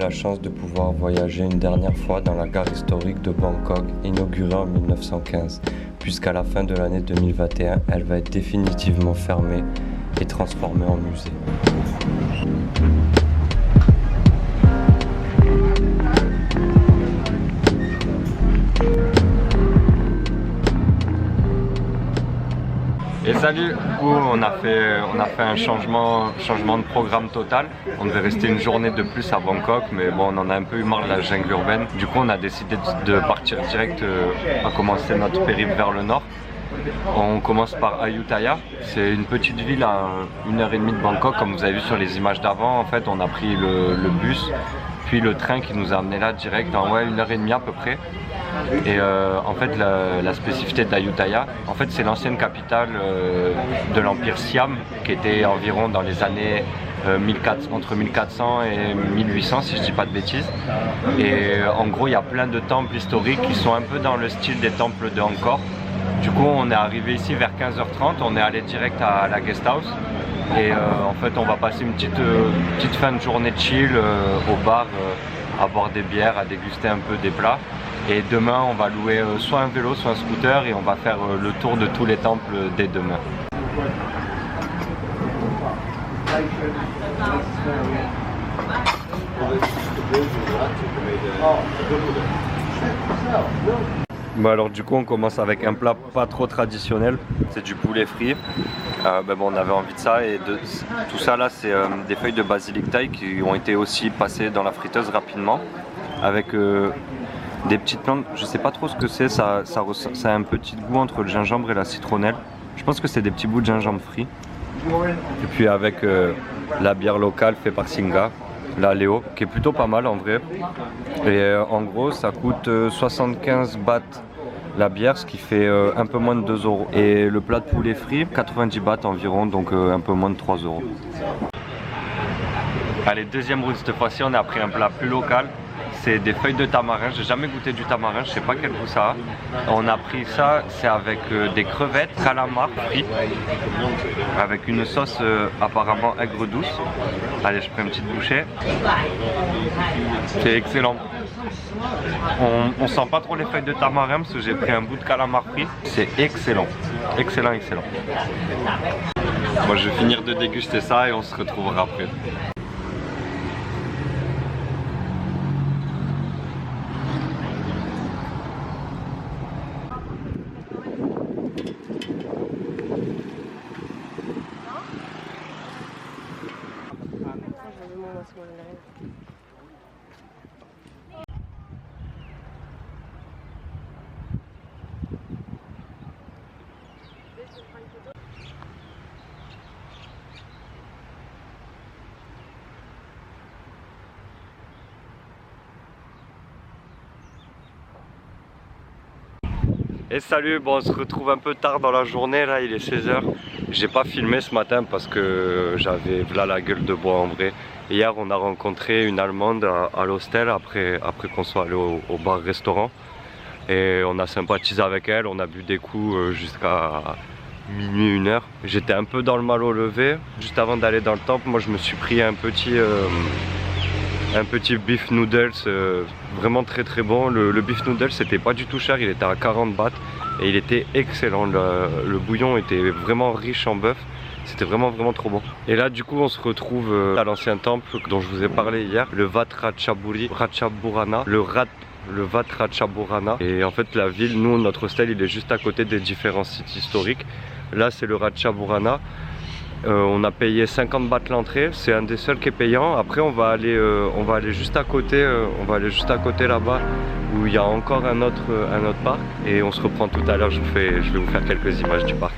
la chance de pouvoir voyager une dernière fois dans la gare historique de Bangkok, inaugurée en 1915, puisqu'à la fin de l'année 2021, elle va être définitivement fermée et transformée en musée. Et salut, du coup on a fait un changement de programme total. On devait rester une journée de plus à Bangkok, mais bon, on en a un peu eu marre de la jungle urbaine. Du coup on a décidé de partir direct à commencer notre périple vers le nord. On commence par Ayutthaya, c'est une petite ville à 1h30 de Bangkok, comme vous avez vu sur les images d'avant. En fait on a pris le bus, puis le train qui nous a amené là direct en 1h30 à peu près. Et en fait la spécificité d'Ayutthaya, en fait c'est l'ancienne capitale de l'empire Siam, qui était environ dans les années entre 1400 et 1800 si je dis pas de bêtises. Et en gros il y a plein de temples historiques qui sont un peu dans le style des temples de Angkor. Du coup on est arrivé ici vers 15h30, on est allé direct à la guest house. Et en fait on va passer une petite fin de journée de chill au bar, à boire des bières, à déguster un peu des plats. Et demain on va louer soit un vélo soit un scooter et on va faire le tour de tous les temples dès demain. Bon alors du coup on commence avec un plat pas trop traditionnel, c'est du poulet frit. Bon, on avait envie de ça et tout ça là c'est des feuilles de basilic thaï qui ont été aussi passées dans la friteuse rapidement avec des petites plantes, je sais pas trop ce que c'est, ça a un petit goût entre le gingembre et la citronnelle. Je pense que c'est des petits bouts de gingembre frits. Et puis avec la bière locale faite par Singa, la Léo, qui est plutôt pas mal en vrai. Et en gros ça coûte 75 bahts la bière, ce qui fait un peu moins de 2 euros. Et le plat de poulet frit, 90 bahts environ, donc un peu moins de 3 euros. Allez, deuxième route, cette fois-ci on a pris un plat plus local. C'est des feuilles de tamarin, j'ai jamais goûté du tamarin, je sais pas quel goût ça a. On a pris ça, c'est avec des crevettes, calamars frites, avec une sauce apparemment aigre douce. Allez, je prends une petite bouchée. C'est excellent. On sent pas trop les feuilles de tamarin parce que j'ai pris un bout de calamar frit. C'est excellent, excellent, excellent. Moi je vais finir de déguster ça et on se retrouvera après. Et salut, bon on se retrouve un peu tard dans la journée, là il est 16h. J'ai pas filmé ce matin parce que j'avais là la gueule de bois en vrai. Hier on a rencontré une Allemande à l'hostel après qu'on soit allé au bar-restaurant. Et on a sympathisé avec elle, on a bu des coups jusqu'à minuit, 1h. J'étais un peu dans le mal au lever. Juste avant d'aller dans le temple, moi je me suis pris un petit beef noodles vraiment très très bon. Le beef noodles c'était pas du tout cher, il était à 40 bahts et il était excellent. Le bouillon était vraiment riche en bœuf, c'était vraiment trop bon. Et là du coup on se retrouve à l'ancien temple dont je vous ai parlé hier, le Wat Ratchaburana, le Wat Ratchaburana. Et en fait la ville, nous notre hostel il est juste à côté des différents sites historiques. Là c'est le Ratchaburana. On a payé 50 bahts l'entrée, c'est un des seuls qui est payant. Après on va aller juste à côté, là-bas où il y a encore un autre parc. Et on se reprend tout à l'heure, je vais vous faire quelques images du parc.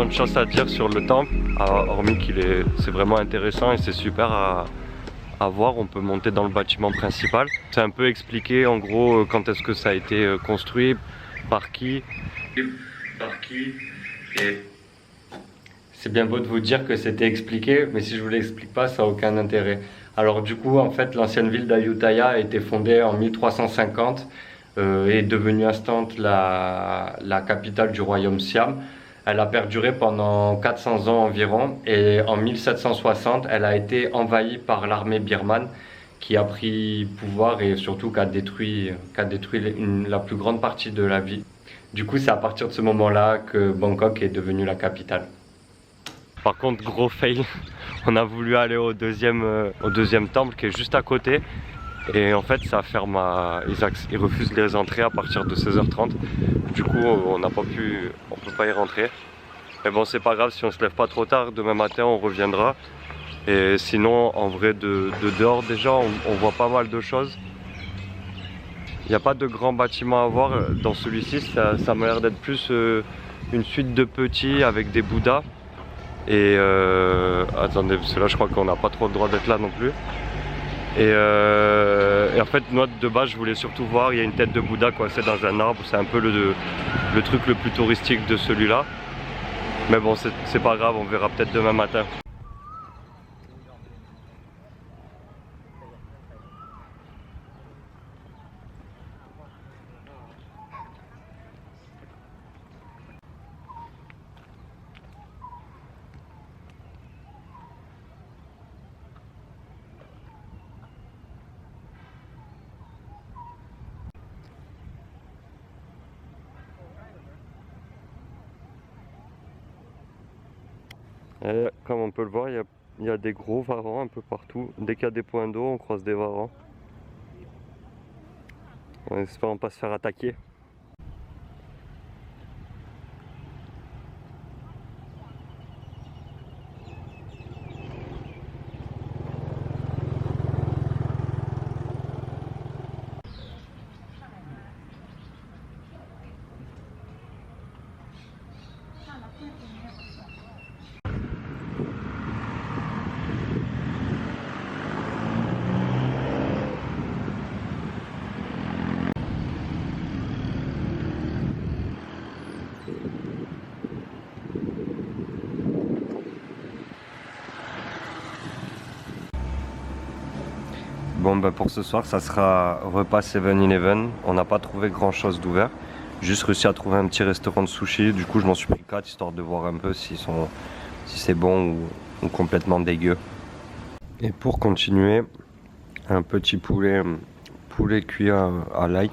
énormément de choses à dire sur le temple, hormis c'est vraiment intéressant et c'est super à voir. On peut monter dans le bâtiment principal. C'est un peu expliqué en gros quand est-ce que ça a été construit, par qui. Et c'est bien beau de vous dire que c'était expliqué, mais si je vous l'explique pas, ça n'a aucun intérêt. Alors du coup, en fait, l'ancienne ville d'Ayutthaya a été fondée en 1350 et est devenue instant la capitale du royaume Siam. Elle a perduré pendant 400 ans environ et en 1760, elle a été envahie par l'armée birmane qui a pris pouvoir et surtout qui a détruit la plus grande partie de la ville. Du coup, c'est à partir de ce moment-là que Bangkok est devenue la capitale. Par contre, gros fail, on a voulu aller au deuxième temple qui est juste à côté. Et en fait, ça ferme ils refusent les entrées à partir de 16h30. Du coup, on peut pas y rentrer. Mais bon, c'est pas grave, si on se lève pas trop tard, demain matin on reviendra. Et sinon, en vrai, de dehors déjà, on voit pas mal de choses. Il n'y a pas de grands bâtiments à voir dans celui-ci, ça m'a l'air d'être plus une suite de petits avec des bouddhas. Et attendez, parce que là je crois qu'on n'a pas trop le droit d'être là non plus. Et en fait, moi de base je voulais surtout voir, il y a une tête de Bouddha coincée dans un arbre, c'est un peu le truc le plus touristique de celui-là. Mais bon, c'est pas grave, on verra peut-être demain matin. Et comme on peut le voir, il y a des gros varans un peu partout. Dès qu'il y a des points d'eau, on croise des varans. On espère ne pas se faire attaquer. Bon ben pour ce soir ça sera repas 7-Eleven, on n'a pas trouvé grand chose d'ouvert, juste réussi à trouver un petit restaurant de sushi, du coup je m'en suis pris 4 histoire de voir un peu si c'est bon ou complètement dégueu. Et pour continuer, un petit poulet cuit à l'ail,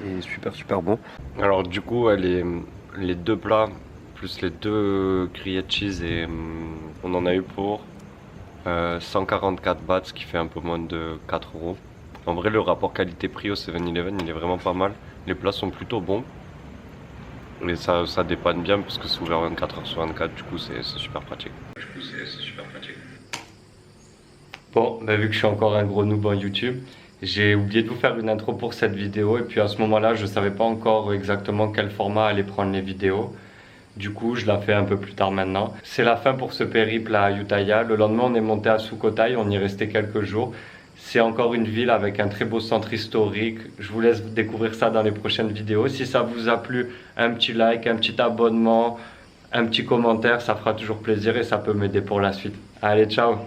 et super bon. Alors du coup les deux plats plus les deux grillés de cheese et on en a eu pour 144 bahts, ce qui fait un peu moins de 4 euros. En vrai, le rapport qualité-prix au 7-Eleven, il est vraiment pas mal. Les plats sont plutôt bons. Et ça dépanne bien parce que c'est ouvert 24h sur 24, du coup c'est super pratique. Bon, bah, vu que je suis encore un gros noob en YouTube, j'ai oublié de vous faire une intro pour cette vidéo. Et puis à ce moment-là, je savais pas encore exactement quel format allait prendre les vidéos. Du coup, je la fais un peu plus tard maintenant. C'est la fin pour ce périple à Ayutthaya. Le lendemain, on est monté à Sukhothai, on y est resté quelques jours. C'est encore une ville avec un très beau centre historique. Je vous laisse découvrir ça dans les prochaines vidéos. Si ça vous a plu, un petit like, un petit abonnement, un petit commentaire, ça fera toujours plaisir et ça peut m'aider pour la suite. Allez, ciao!